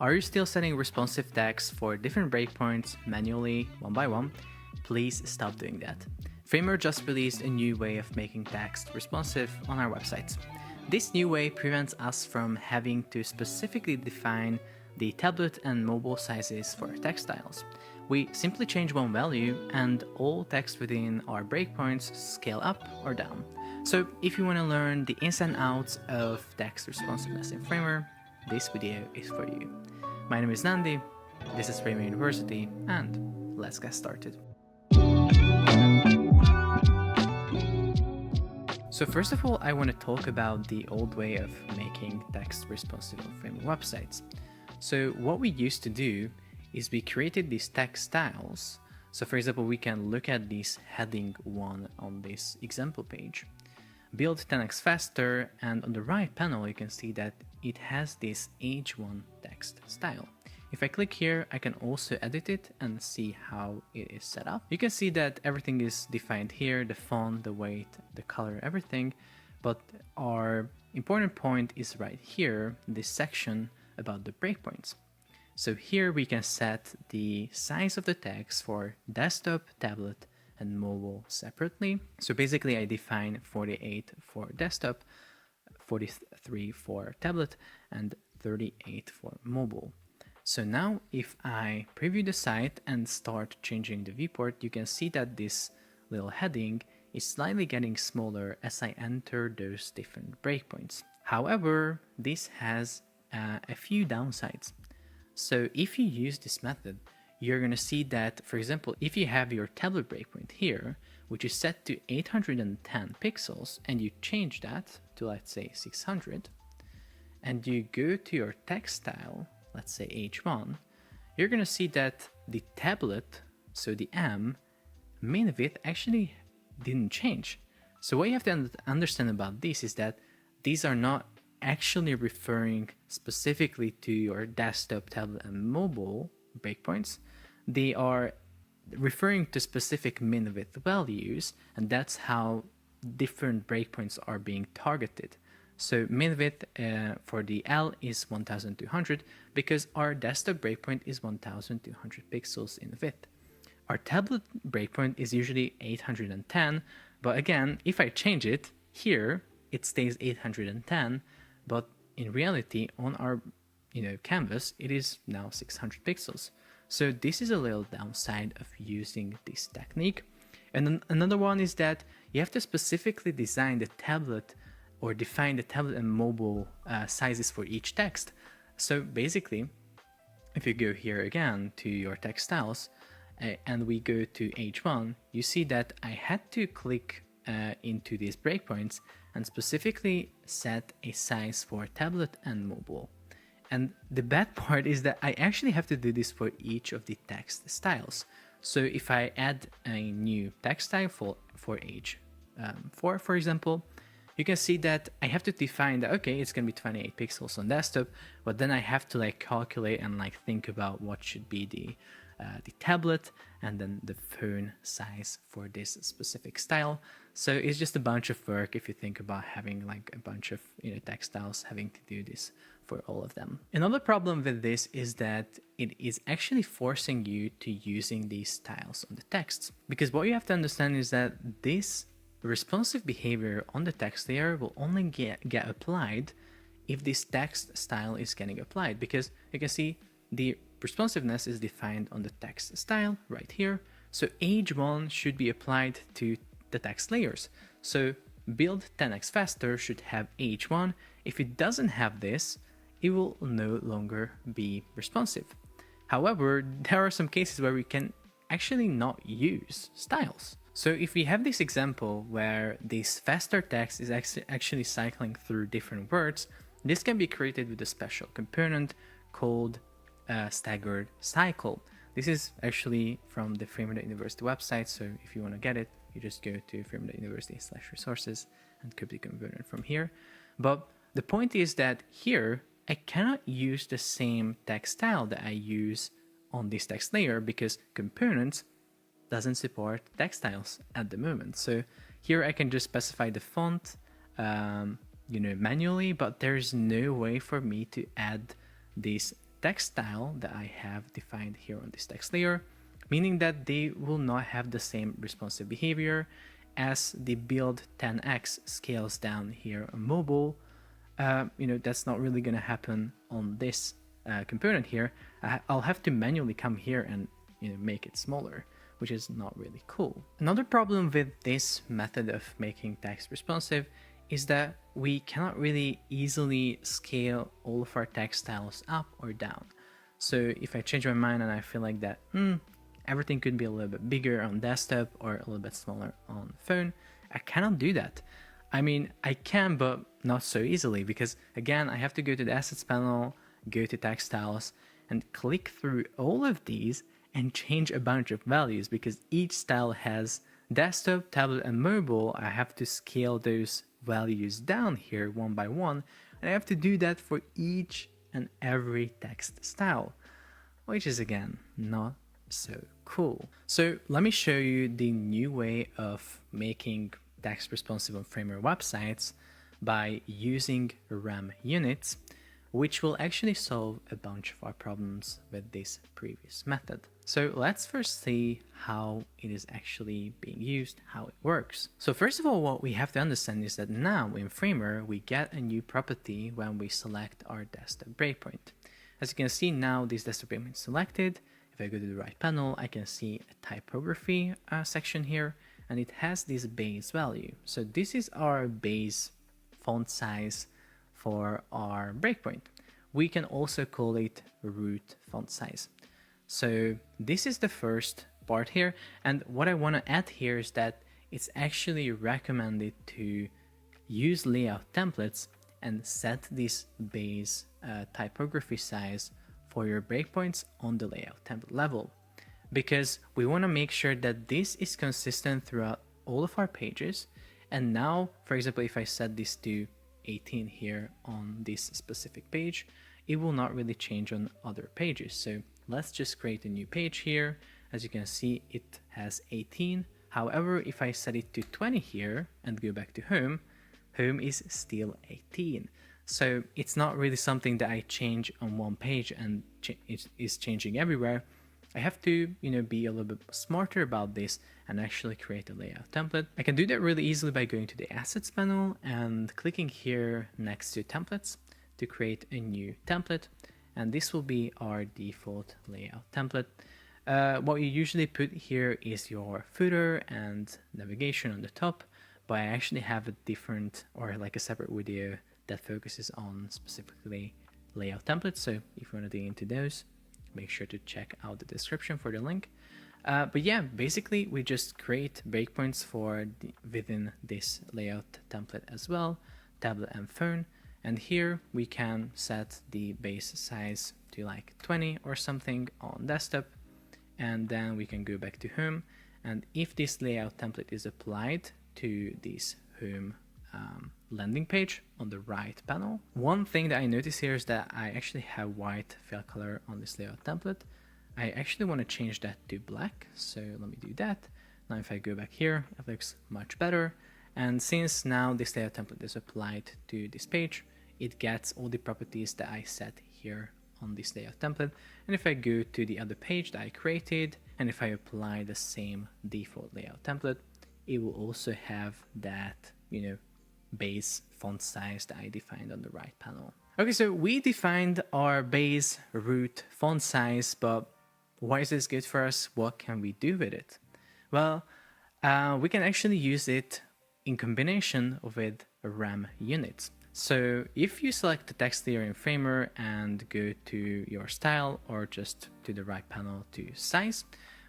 Are you still setting responsive text for different breakpoints manually, one by one? Please stop doing that. Framer just released a new way of making text responsive on our websites. This new way prevents us from having to specifically define the tablet and mobile sizes for our text styles. We simply change one value and all text within our breakpoints scale up or down. So if you want to learn the ins and outs of text responsiveness in Framer, this video is for you. My name is Nandi, this is Framer University, and let's get started. So first of all, I want to talk about the old way of making text responsive on Framer websites. So what we used to do is we created these text styles. So for example, we can look at this heading 1 on this example page. Build 10x faster, and on the right panel you can see that it has this H1 text style. If I click here, I can also edit it and see how it is set up. You can see that everything is defined here, the font, the weight, the color, everything. But our important point is right here, this section about the breakpoints. So here we can set the size of the text for desktop, tablet, and mobile separately. So basically I define 48 for desktop, 43 for tablet, and 38 for mobile. So now if I preview the site and start changing the viewport, you can see that this little heading is slightly getting smaller as I enter those different breakpoints. However, this has a few downsides. So if you use this method, you're going to see that, for example, if you have your tablet breakpoint here, which is set to 810 pixels, and you change that to, let's say, 600, and you go to your text style, let's say H1, you're going to see that the tablet, so the M, main width actually didn't change. So what you have to understand about this is that these are not actually referring specifically to your desktop, tablet, and mobile breakpoints. They are referring to specific min width values, and that's how different breakpoints are being targeted. So min width for the L is 1200 because our desktop breakpoint is 1200 pixels in width. Our tablet breakpoint is usually 810, but again, if I change it here, it stays 810, but in reality on our canvas, it is now 600 pixels. So this is a little downside of using this technique. And then another one is that you have to specifically design the tablet or define the tablet and mobile sizes for each text. So basically, if you go here again to your text styles and we go to H1, you see that I had to click into these breakpoints and specifically set a size for tablet and mobile. And the bad part is that I actually have to do this for each of the text styles. So if I add a new text style for H4, for example, you can see that I have to define that, okay, it's going to be 28 pixels on desktop, but then I have to calculate and think about what should be the tablet and then the phone size for this specific style. So it's just a bunch of work if you think about having a bunch of text styles, having to do this for all of them. Another problem with this is that it is actually forcing you to using these styles on the text, because what you have to understand is that this responsive behavior on the text layer will only get applied if this text style is getting applied, because you can see the responsiveness is defined on the text style right here. So H1 should be applied to the text layers. So build 10x faster should have H1. If it doesn't have this, it will no longer be responsive. However, there are some cases where we can actually not use styles. So if we have this example where this faster text is actually cycling through different words, this can be created with a special component called staggered cycle. This is actually from the Framer University website, so if you want to get it, you just go to framer.university/resources and copy the component from here. But the point is that here I cannot use the same text style that I use on this text layer because components doesn't support text styles at the moment. So here I can just specify the font manually, but there's no way for me to add this text style that I have defined here on this text layer, meaning that they will not have the same responsive behavior as the build 10x scales down here on mobile. That's not really going to happen on this component here. I'll have to manually come here and make it smaller, which is not really cool. Another problem with this method of making text responsive is that we cannot really easily scale all of our text styles up or down. So if I change my mind and I feel like that everything could be a little bit bigger on desktop or a little bit smaller on phone, I cannot do that. I mean, I can, but not so easily, because again, I have to go to the assets panel, go to text styles, and click through all of these and change a bunch of values, because each style has desktop, tablet, and mobile. I have to scale those values down here one by one, and I have to do that for each and every text style, which is again not so cool. So let me show you the new way of making text responsive on Framer websites by using RAM units, which will actually solve a bunch of our problems with this previous method. So let's first see how it is actually being used, how it works. So first of all, what we have to understand is that now in Framer, we get a new property when we select our desktop breakpoint. As you can see now, this desktop breakpoint is selected. If I go to the right panel, I can see a typography section here, and it has this base value. So this is our base font size for our breakpoint. We can also call it root font size. So this is the first part here, and what I want to add here is that it's actually recommended to use layout templates and set this base typography size for your breakpoints on the layout template level, because we want to make sure that this is consistent throughout all of our pages. And now, for example, if I set this to 18 here on this specific page, it will not really change on other pages. So let's just create a new page here. As you can see, it has 18. However, if I set it to 20 here and go back to home, home is still 18. So it's not really something that I change on one page and it is changing everywhere. I have to, be a little bit smarter about this and actually create a layout template. I can do that really easily by going to the assets panel and clicking here next to templates to create a new template. And this will be our default layout template. What you usually put here is your footer and navigation on the top, but I actually have a different, or like a separate video that focuses on specifically layout templates. So if you want to dig into those, make sure to check out the description for the link. But yeah, basically we just create breakpoints for within this layout template as well, tablet and phone. And here we can set the base size to like 20 or something on desktop. And then we can go back to home. And if this layout template is applied to this home landing page on the right panel, one thing that I notice here is that I actually have white fill color on this layout template. I actually want to change that to black, so let me do that. Now if I go back here, it looks much better. And since now this layout template is applied to this page, it gets all the properties that I set here on this layout template. And if I go to the other page that I created, and if I apply the same default layout template, it will also have that, base font size that I defined on the right panel. Okay, so we defined our base root font size, but why is this good for us? What can we do with it? Well, we can actually use it in combination with RAM units. So if you select the text layer in Framer and go to your style or just to the right panel to size,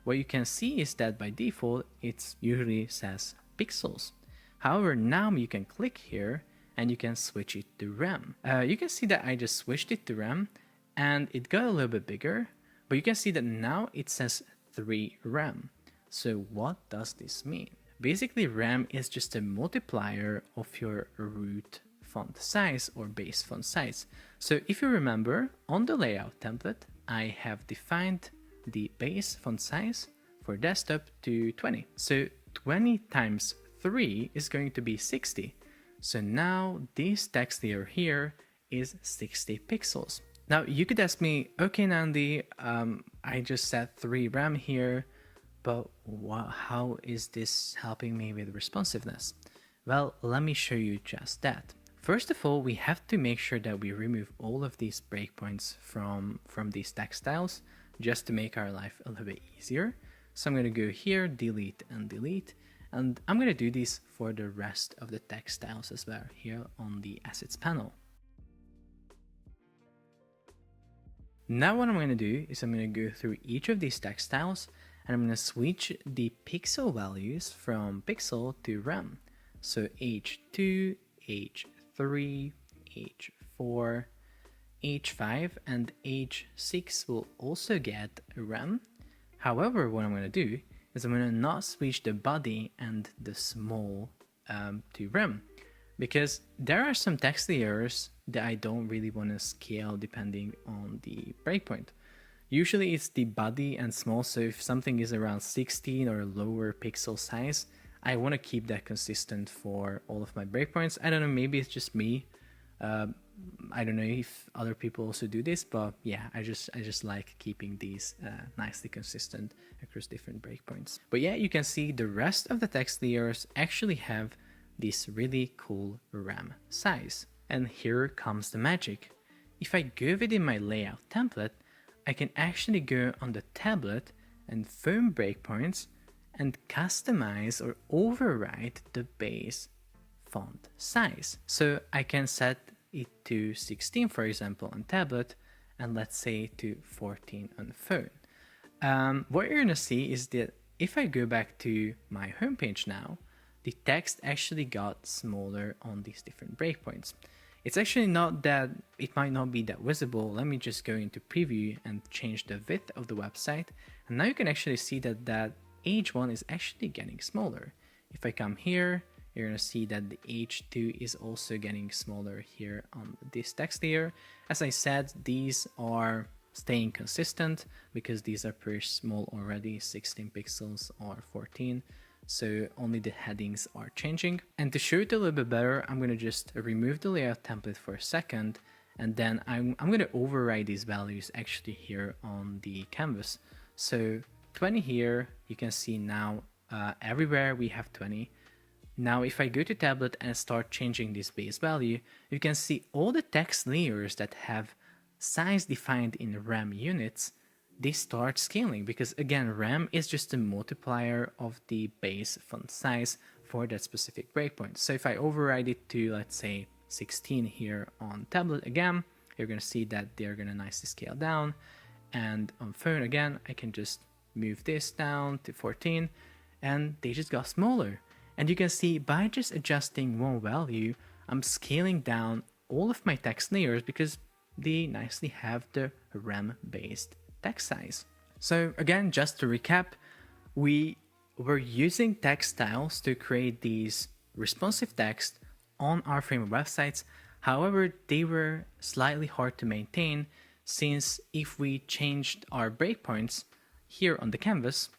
what you can see is that by default, it usually says pixels. However, now you can click here and you can switch it to RAM. You can see that I just switched it to RAM and it got a little bit bigger, but you can see that now it says 3 RAM. So what does this mean? Basically, RAM is just a multiplier of your root font size or base font size. So if you remember, on the layout template, I have defined the base font size for desktop to 20. So 20 times 3 is going to be 60. So now this text layer here is 60 pixels. Now you could ask me, okay, Nandi, I just set 3 RAM here, but how is this helping me with responsiveness? Well, let me show you just that. First of all, we have to make sure that we remove all of these breakpoints from these text styles just to make our life a little bit easier. So I'm going to go here, delete and delete, and I'm going to do this for the rest of the text styles as well here on the assets panel. Now what I'm going to do is I'm going to go through each of these text styles and I'm going to switch the pixel values from pixel to rem. So H2, H3, H4, H5 and H6 will also get rem. However, what I'm going to do is I'm going to not switch the body and the small to rem, because there are some text layers that I don't really want to scale depending on the breakpoint. Usually it's the body and small, so if something is around 16 or lower pixel size, I want to keep that consistent for all of my breakpoints. I don't know, maybe it's just me. I don't know if other people also do this, but yeah, I just like keeping these nicely consistent across different breakpoints. But yeah, you can see the rest of the text layers actually have this really cool rem size. And here comes the magic. If I go within my layout template, I can actually go on the tablet and phone breakpoints and customize or override the base font size. So I can set it to 16, for example, on tablet, and let's say to 14 on phone. What you're gonna see is that if I go back to my homepage now, the text actually got smaller on these different breakpoints. It's actually not that, it might not be that visible. Let me just go into preview and change the width of the website. And now you can actually see that that H1 is actually getting smaller. If I come here, you're going to see that the H2 is also getting smaller here on this text layer. As I said, these are staying consistent because these are pretty small already, 16 pixels or 14. So only the headings are changing. And to show it a little bit better, I'm going to just remove the layout template for a second. And then I'm going to override these values actually here on the canvas. So 20 here, you can see now everywhere we have 20. Now, if I go to tablet and start changing this base value, you can see all the text layers that have size defined in RAM units, they start scaling because again, RAM is just a multiplier of the base font size for that specific breakpoint. So if I override it to, let's say, 16 here on tablet again, you're going to see that they're going to nicely scale down. And on phone again, I can just move this down to 14 and they just got smaller. And you can see by just adjusting one value, I'm scaling down all of my text layers because they nicely have the RAM based text size. So again, just to recap, we were using text styles to create these responsive text on our framework websites. However, they were slightly hard to maintain since if we changed our breakpoints here on the canvas,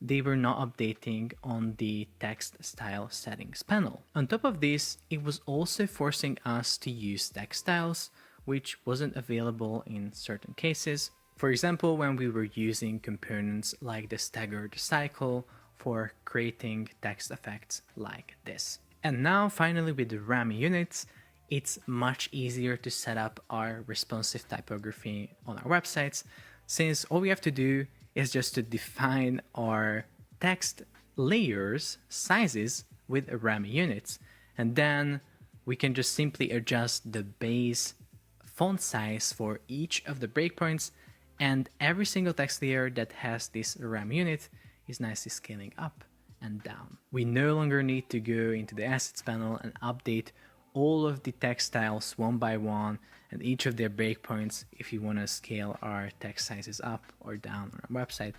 they were not updating on the text style settings panel. On top of this, it was also forcing us to use text styles, which wasn't available in certain cases. For example, when we were using components like the staggered cycle for creating text effects like this. And now finally with the RAM units, it's much easier to set up our responsive typography on our websites, since all we have to do is just to define our text layers sizes with RAM units, and then we can just simply adjust the base font size for each of the breakpoints, and every single text layer that has this RAM unit is nicely scaling up and down. We no longer need to go into the assets panel and update all of the text styles one by one and each of their breakpoints if you want to scale our text sizes up or down on our website,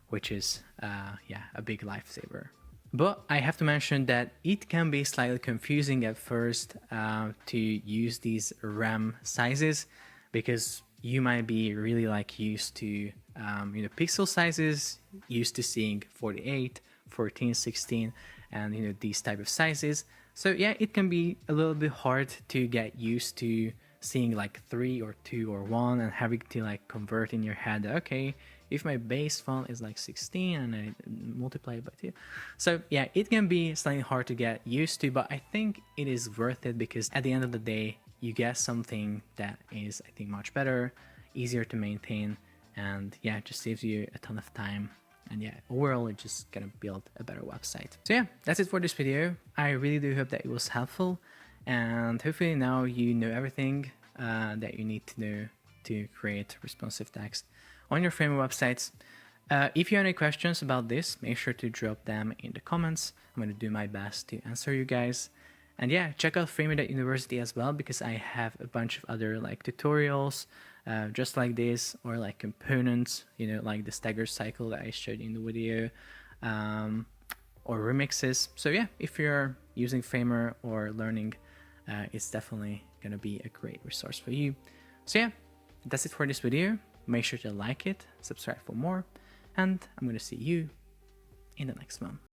which is a big lifesaver. But I have to mention that it can be slightly confusing at first to use these RAM sizes, because you might be really used to pixel sizes, used to seeing 48, 14, 16, and these type of sizes. So yeah, it can be a little bit hard to get used to seeing like 3 or 2 or 1 and having to like convert in your head, okay, if my base font is like 16 and I multiply it by 2. So yeah, it can be slightly hard to get used to, but I think it is worth it because at the end of the day, you get something that is, I think, much better, easier to maintain, and yeah, it just saves you a ton of time. And yeah, overall, it's just gonna build a better website. So yeah, that's it for this video. I really do hope that it was helpful, and hopefully now you know everything that you need to know to create responsive text on your framework websites. If you have any questions about this, make sure to drop them in the comments. I'm going to do my best to answer you guys. And yeah, check out Framer.University as well, because I have a bunch of other like tutorials just like this, or like components, you know, like the stagger cycle that I showed in the video, or remixes. So yeah, if you're using Framer or learning, it's definitely going to be a great resource for you. So yeah, that's it for this video. Make sure to like it, subscribe for more, and I'm going to see you in the next one.